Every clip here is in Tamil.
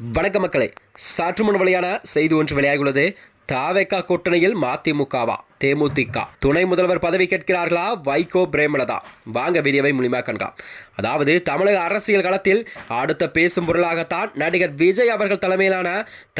வணக்க மக்களே, சற்று முன் வெளியான செய்தி ஒன்று வெளியாகியுள்ளது. தாவேகா கூட்டணியில் மதிமுகவா தேமுதிக துணை முதல்வர் பதவி கேட்கிறார்களா வைகோ பிரேமலதா? வாங்க வீடியோவை மூலமாக காண்கலாம். அதாவது தமிழக அரசியல் களத்தில் அடுத்த பேசும் பொருளாகத்தான் நடிகர் விஜய் அவர்கள் தலைமையிலான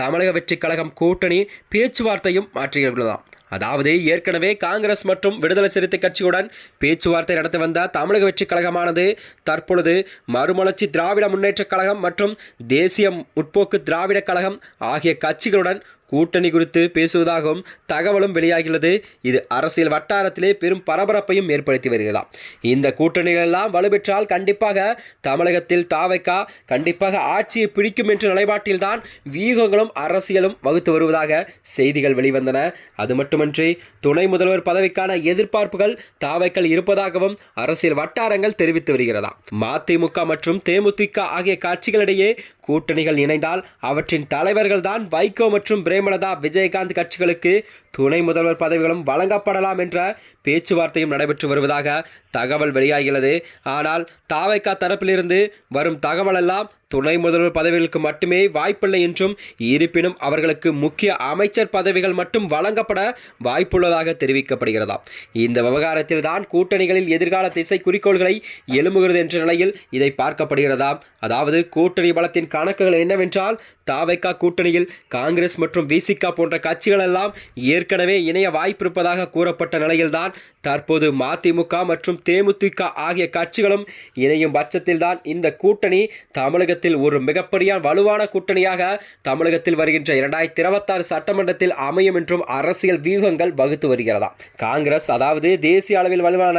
தமிழக வெற்றி கழகம் கூட்டணி பேச்சுவார்த்தையும் மாற்றியுள்ளதாம். அதாவது ஏற்கனவே காங்கிரஸ் மற்றும் விடுதலை சிறுத்தை கட்சியுடன் பேச்சுவார்த்தை நடத்தி வந்த தமிழக வெற்றி கழகமானது தற்பொழுது மறுமலர்ச்சி திராவிட முன்னேற்ற கழகம் மற்றும் தேசிய முற்போக்கு திராவிட கழகம் ஆகிய கட்சிகளுடன் கூட்டணி குறித்து பேசுவதாகவும் தகவலும் வெளியாகியுள்ளது. இது அரசியல் வட்டாரத்திலே பெரும் பரபரப்பையும் ஏற்படுத்தி வருகிறதாம். இந்த கூட்டணிகள் எல்லாம் வலுப்பெற்றால் கண்டிப்பாக தமிழகத்தில் தாவேகா கண்டிப்பாக ஆட்சியை பிடிக்கும் என்ற நிலைப்பாட்டில்தான் வியூகங்களும் அரசியலும் வகுத்து வருவதாக செய்திகள் வெளிவந்தன. அது மட்டுமின்றி துணை முதல்வர் பதவிக்கான எதிர்பார்ப்புகள் தாவேக்கால் இருப்பதாகவும் அரசியல் வட்டாரங்கள் தெரிவித்து வருகிறதா. மதிமுக மற்றும் தேமுதிக ஆகிய கட்சிகளிடையே கூட்டணிகள் இணைந்தால் அவற்றின் தலைவர்கள் தான் வைகோ மற்றும் பிரேமலதா விஜயகாந்த் கட்சிகளுக்கு துணை முதல்வர் பதவிகளும் வழங்கப்படலாம் என்ற பேச்சுவார்த்தையும் நடைபெற்று வருவதாக தகவல் வெளியாகிறது. ஆனால் தாவேகா தரப்பிலிருந்து வரும் தகவலெல்லாம் துணை முதல்வர் பதவிகளுக்கு மட்டுமே வாய்ப்பில்லை என்றும், இருப்பினும் அவர்களுக்கு முக்கிய அமைச்சர் பதவிகள் மட்டும் வழங்கப்பட வாய்ப்புள்ளதாக தெரிவிக்கப்படுகிறதாம். இந்த விவகாரத்தில் தான் கூட்டணிகளில் எதிர்கால திசை குறிக்கோள்களை எழும்புகிறது என்ற நிலையில் இதை பார்க்கப்படுகிறதாம். அதாவது கூட்டணி பலத்தின் கணக்குகள் என்னவென்றால், தாவேகா கூட்டணியில் காங்கிரஸ் மற்றும் விசிக போன்ற கட்சிகள் எல்லாம் ஏற்கனவே இணைய வாய்ப்பிருப்பதாக கூறப்பட்ட நிலையில்தான் தற்போது மதிமுக மற்றும் தேமுதிக ஆகிய கட்சிகளும் இணையும் பட்சத்தில் தான் இந்த கூட்டணி தமிழகத்தில் ஒரு மிகப்பெரிய வலுவான கூட்டணியாக தமிழகத்தில் வருகின்ற 2026 சட்டமன்றத்தில் அமையும் என்றும் அரசியல் வியூகங்கள் வகுத்து வருகிறதா. காங்கிரஸ், அதாவது தேசிய அளவில் வலுவான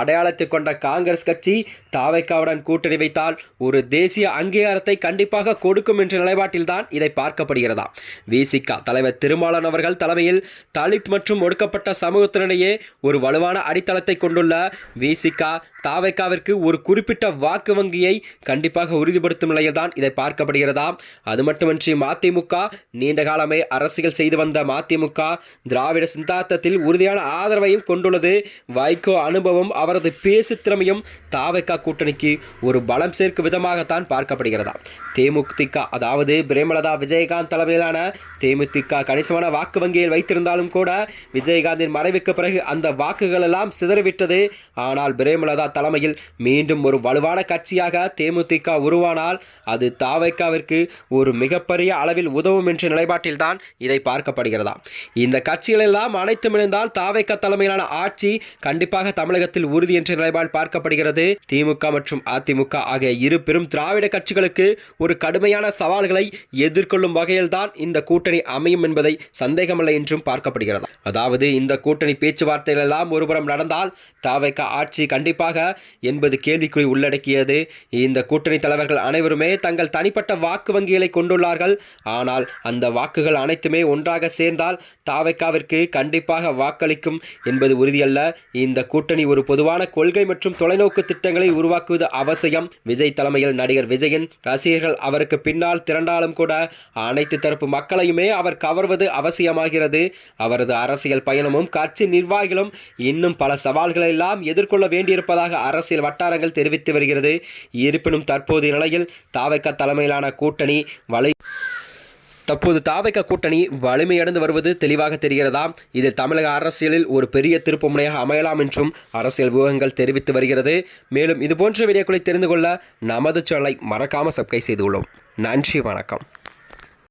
அடையாளத்தை கொண்ட காங்கிரஸ் கட்சி தாவேகாவுடன் கூட்டணி வைத்தால் ஒரு தேசிய அங்கீகாரத்தை கண்டிப்பாக கொடுக்கும் என்ற நிலைப்பாட்டில் தான் இதை பார்க்கப்படுகிறதா. விசிக தலைவர் திருமாவளவன் அவர்கள் தலைமையில் தலித் மற்றும் ஒடுக்கப்பட்ட சமூகத்தினிடையே ஒரு வலுவான அடித்தளத்தை கொண்டுள்ள விசிக தாவேகாவிற்கு ஒரு குறிப்பிட்ட வாக்கு வங்கியை கண்டிப்பாக உறுதிப்படுத்தும் நிலையில் தான் இதை பார்க்கப்படுகிறதா. அது மட்டுமின்றி மதிமுக நீண்ட காலமே அரசியல் செய்து வந்த மதிமுக திராவிட சித்தாந்தத்தில் உறுதியான ஆதரவையும் கொண்டுள்ளது. வைகோ அனுபவம், அவரது பேசு திறமையும் தாவேகா கூட்டணிக்கு ஒரு பலம் சேர்க்கும் விதமாகத்தான் பார்க்கப்படுகிறதா. தேமுதிக, அதாவது பிரேமலதா விஜயகாந்த் தலைமையிலான தேமுதிக கணிசமான வாக்கு வங்கியில் வைத்திருந்தாலும் கூட விஜயகாந்தின் மறைவுக்கு பிறகு அந்த வாக்குகள் எல்லாம் சிதறிவிட்டது. ஆனால் பிரேமலதா தலைமையில் மீண்டும் ஒரு வலுவான கட்சியாக தேமுதிக உருவானால் அது தாவேகாவிற்கு ஒரு மிகப்பெரிய அளவில் உதவும் என்ற நிலைப்பாட்டில் தான் இதை பார்க்கப்படுகிறதா. இந்த கட்சிகள் எல்லாம் அனைத்தும் இணைந்தால் தாவேகா தலைமையிலான ஆட்சி கண்டிப்பாக தமிழகத்தில் உறுதி என்ற நிலைப்பாடு பார்க்கப்படுகிறது. திமுக மற்றும் அதிமுக ஆகிய இரு பெரும் திராவிட கட்சிகளுக்கு ஒரு கடுமையான சவால்களை எதிர்கொள்ளும் வகையில் தான் இந்த கூட்டணி அமையும் என்பதை சந்தேகமில்லை என்றும் பார்க்கப்படுகிறது. அதாவது இந்த கூட்டணி பேச்சுவார்த்தைகள் எல்லாம் ஒருபுறம் நடந்தால் தாவேகா ஆட்சி கண்டிப்பாக என்பது கேள்விக்குறி உள்ளடக்கியது. இந்த கூட்டணி தலைவர்கள் அனைவருமே தங்கள் தனிப்பட்ட வாக்கு வங்கிகளை கொண்டுள்ளார்கள். ஆனால் அந்த வாக்குகள் அனைத்துமே ஒன்றாக சேர்ந்தால் தாவேகாவிற்கு கண்டிப்பாக வாக்களிக்கும் என்பது உறுதியல்ல. இந்த கூட்டணி ஒரு பொதுவான கொள்கை மற்றும் தொலைநோக்கு திட்டங்களை உருவாக்குவது அவசியம். விஜய் தலைமையில் நடிகர் விஜயின் ரசிகர்கள் அவருக்கு பின்னால் திரண்டாலும் கூட அனைத்து தரப்பு மக்களையுமே அவர் கவர்வது அவசியமாகிறது. அவரது அரசியல் பயணமும் கட்சி நிர்வாகிகளும் இன்னும் பல சவால்களை எல்லாம் எதிர்கொள்ள வேண்டியிருப்பதாக அரசியல் வட்டாரங்கள் தெரிவித்து வருகிறது. இருப்பினும் தற்போதைய நிலையில் தாவேகா தலைமையிலான கூட்டணி தாவேகா கூட்டணி வலிமையடைந்து வருவது தெளிவாக தெரிகிறதா. இது தமிழக அரசியலில் ஒரு பெரிய திருப்புமுனையாக அமையலாம் என்றும் அரசியல் வியூகங்கள் தெரிவித்து வருகிறது. மேலும் இதுபோன்ற வீடியோக்களை தெரிந்து கொள்ள நமது சேனலை மறக்காமல் சப்ஸ்கிரைப் செய்து கொள்ளும். நன்றி, வணக்கம்.